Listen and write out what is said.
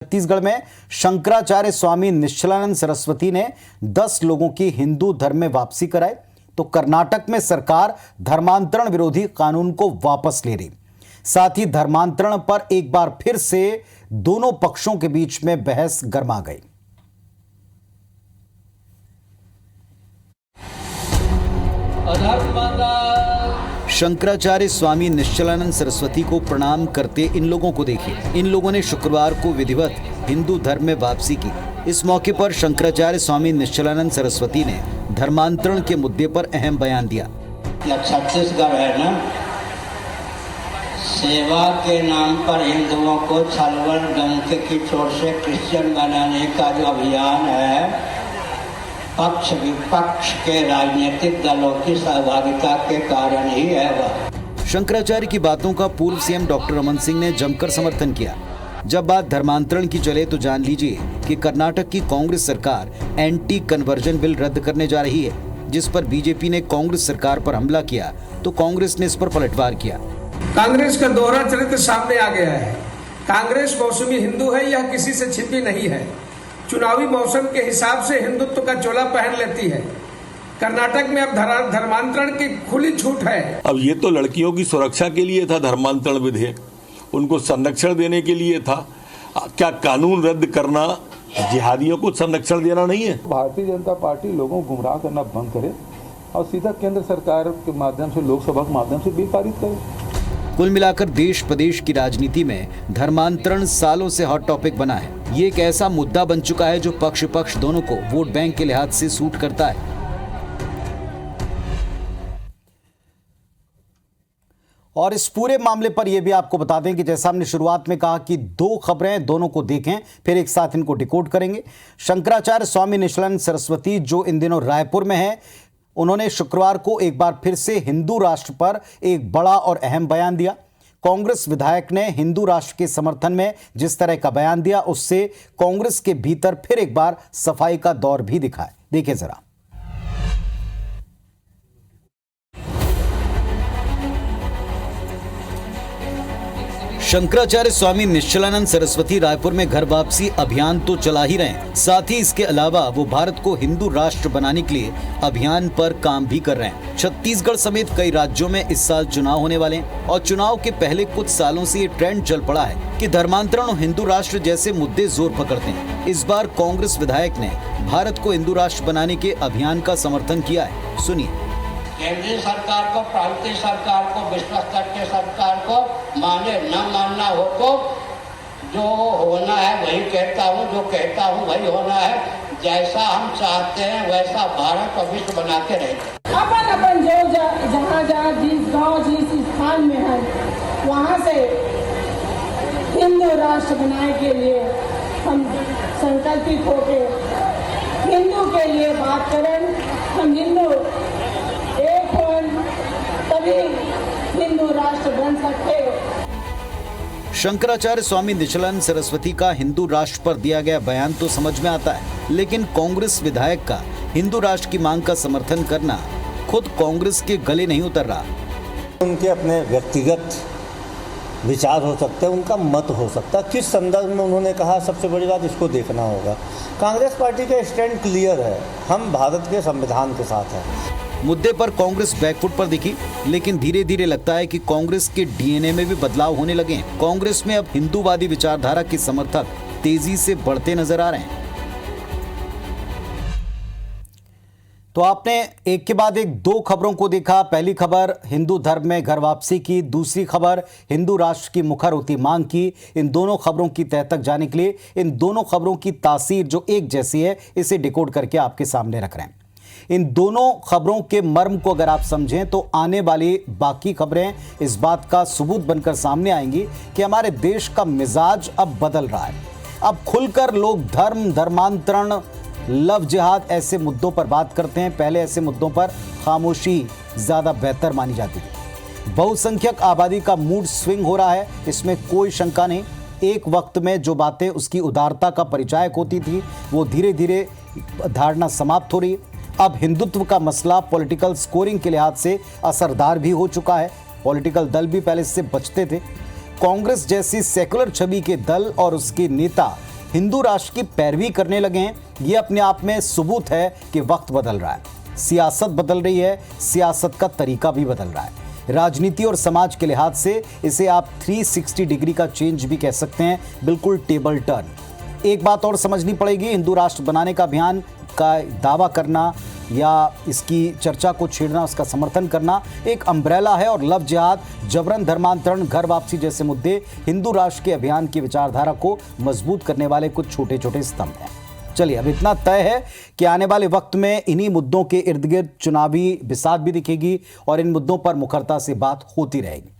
छत्तीसगढ़ में शंकराचार्य स्वामी निश्चलानंद सरस्वती ने 10 लोगों की हिंदू धर्म में वापसी कराई, तो कर्नाटक में सरकार धर्मांतरण विरोधी कानून को वापस ले रही। साथ ही धर्मांतरण पर एक बार फिर से दोनों पक्षों के बीच में बहस गर्मा गई। शंकराचार्य स्वामी निश्चलानंद सरस्वती को प्रणाम करते इन लोगों को देखिए। इन लोगों ने शुक्रवार को विधिवत हिंदू धर्म में वापसी की। इस मौके पर शंकराचार्य स्वामी निश्चलानंद सरस्वती ने धर्मांतरण के मुद्दे पर अहम बयान दिया। छत्तीसगढ़ है ना, सेवा के नाम पर हिंदुओं को छलवल डंके की चोट से क्रिश्चियन बनाने का जो अभियान है, पक्ष विपक्ष के राजनीतिक दलों की सहभागिता के कारण ही है वह। शंकराचार्य की बातों का पूर्व सीएम डॉक्टर रमन सिंह ने जमकर समर्थन किया। जब बात धर्मांतरण की चले तो जान लीजिए कि कर्नाटक की कांग्रेस सरकार एंटी कन्वर्जन बिल रद्द करने जा रही है, जिस पर बीजेपी ने कांग्रेस सरकार पर हमला किया तो कांग्रेस ने इस पर पलटवार किया। कांग्रेस का दोहरा चरित्र सामने आ गया है। कांग्रेस मौसमी हिंदू है, यह किसी से छिपी नहीं है। चुनावी मौसम के हिसाब से हिंदुत्व का चोला पहन लेती है। कर्नाटक में अब धर्मांतरण की खुली छूट है। अब ये तो लड़कियों की सुरक्षा के लिए था धर्मांतरण विधेयक, उनको संरक्षण देने के लिए था। क्या कानून रद्द करना जिहादियों को संरक्षण देना नहीं है? भारतीय जनता पार्टी लोगों को गुमराह करना बंद करे और सीधा केंद्र सरकार के माध्यम से, लोकसभा के माध्यम से बिल पारित करे। कुल मिलाकर देश प्रदेश की राजनीति में धर्मांतरण सालों से हॉट टॉपिक बना है। ये एक ऐसा मुद्दा बन चुका है जो पक्ष दोनों को वोट बैंक के लिहाज से सूट करता है। और इस पूरे मामले पर यह भी आपको बता दें कि जैसा हमने शुरुआत में कहा कि दो खबरें, दोनों को देखें फिर एक साथ इनको डिकोड करेंगे। शंकराचार्य स्वामी निश्चलानंद सरस्वती जो इन दिनों रायपुर में है, उन्होंने शुक्रवार को एक बार फिर से हिंदू राष्ट्र पर एक बड़ा और अहम बयान दिया। कांग्रेस विधायक ने हिंदू राष्ट्र के समर्थन में जिस तरह का बयान दिया, उससे कांग्रेस के भीतर फिर एक बार सफाई का दौर भी दिखा है। देखिए जरा। शंकराचार्य स्वामी निश्चलानंद सरस्वती रायपुर में घर वापसी अभियान तो चला ही रहे, साथ ही इसके अलावा वो भारत को हिंदू राष्ट्र बनाने के लिए अभियान पर काम भी कर रहे हैं। छत्तीसगढ़ समेत कई राज्यों में इस साल चुनाव होने वाले हैं और चुनाव के पहले कुछ सालों से ये ट्रेंड चल पड़ा है कि धर्मांतरण और हिंदू राष्ट्र जैसे मुद्दे जोर पकड़ते हैं। इस बार कांग्रेस विधायक ने भारत को हिंदू राष्ट्र बनाने के अभियान का समर्थन किया है। सुनिए। केंद्रीय सरकार को, प्रांतीय सरकार को, विश्व स्तर के सरकार को माने न मानना हो तो जो होना है वही कहता हूँ, जो कहता हूँ वही होना है। जैसा हम चाहते हैं वैसा भारत और विश्व बनाते रहेंगे। अपन जो जहाँ जिस गांव जिस स्थान में है वहाँ से हिंदू राष्ट्र बनाने के लिए हम संकल्पित होके हिंदू के लिए बात करें। हम हिंदू एक हो तभी हिंदू राष्ट्र बन सकते। शंकराचार्य स्वामी निश्चलानंद सरस्वती का हिंदू राष्ट्र पर दिया गया बयान तो समझ में आता है, लेकिन कांग्रेस विधायक का हिंदू राष्ट्र की मांग का समर्थन करना खुद कांग्रेस के गले नहीं उतर रहा। उनके अपने व्यक्तिगत विचार हो सकते हैं, उनका मत हो सकता है, किस संदर्भ में उन्होंने कहा, सबसे बड़ी बात इसको देखना होगा। कांग्रेस पार्टी का स्टैंड क्लियर है, हम भारत के संविधान के साथ हैं। मुद्दे पर कांग्रेस बैकफुट पर दिखी, लेकिन धीरे धीरे लगता है कि कांग्रेस के डीएनए में भी बदलाव होने लगे हैं। कांग्रेस में अब हिंदूवादी विचारधारा के समर्थक तेजी से बढ़ते नजर आ रहे हैं। तो आपने एक के बाद एक दो खबरों को देखा। पहली खबर हिंदू धर्म में घर वापसी की, दूसरी खबर हिंदू राष्ट्र की मुखर होती मांग की। इन दोनों खबरों की तह तक जाने के लिए इन दोनों खबरों की तासीर जो एक जैसी है, इसे डिकोड करके आपके सामने रख रहे हैं। इन दोनों खबरों के मर्म को अगर आप समझें तो आने वाली बाकी खबरें इस बात का सबूत बनकर सामने आएंगी कि हमारे देश का मिजाज अब बदल रहा है। अब खुलकर लोग धर्म, धर्मांतरण, लव जिहाद ऐसे मुद्दों पर बात करते हैं। पहले ऐसे मुद्दों पर खामोशी ज्यादा बेहतर मानी जाती थी। बहुसंख्यक आबादी का मूड स्विंग हो रहा है, इसमें कोई शंका नहीं। एक वक्त में जो बातें उसकी उदारता का परिचायक होती थी, वो धीरे धीरे धारणा समाप्त हो रही है। अब हिंदुत्व का मसला पॉलिटिकल स्कोरिंग के लिहाज से असरदार भी हो चुका है। पॉलिटिकल दल भी पहले इससे बचते थे। कांग्रेस जैसी सेकुलर छवि के दल और उसके नेता हिंदू राष्ट्र की पैरवी करने लगे हैं, ये अपने आप में सबूत है कि वक्त बदल रहा है, सियासत बदल रही है, सियासत का तरीका भी बदल रहा है। राजनीति और समाज के लिहाज से इसे आप 360 डिग्री का चेंज भी कह सकते हैं, बिल्कुल टेबल टर्न। एक बात और समझनी पड़ेगी, हिंदू राष्ट्र बनाने का अभियान का दावा करना या इसकी चर्चा को छेड़ना, उसका समर्थन करना एक अम्ब्रेला है, और लव जिहाद, जबरन धर्मांतरण, घर वापसी जैसे मुद्दे हिंदू राष्ट्र के अभियान की विचारधारा को मजबूत करने वाले कुछ छोटे छोटे स्तंभ हैं। चलिए, अब इतना तय है कि आने वाले वक्त में इन्हीं मुद्दों के इर्द गिर्द चुनावी बिसात भी दिखेगी और इन मुद्दों पर मुखरता से बात होती रहेगी।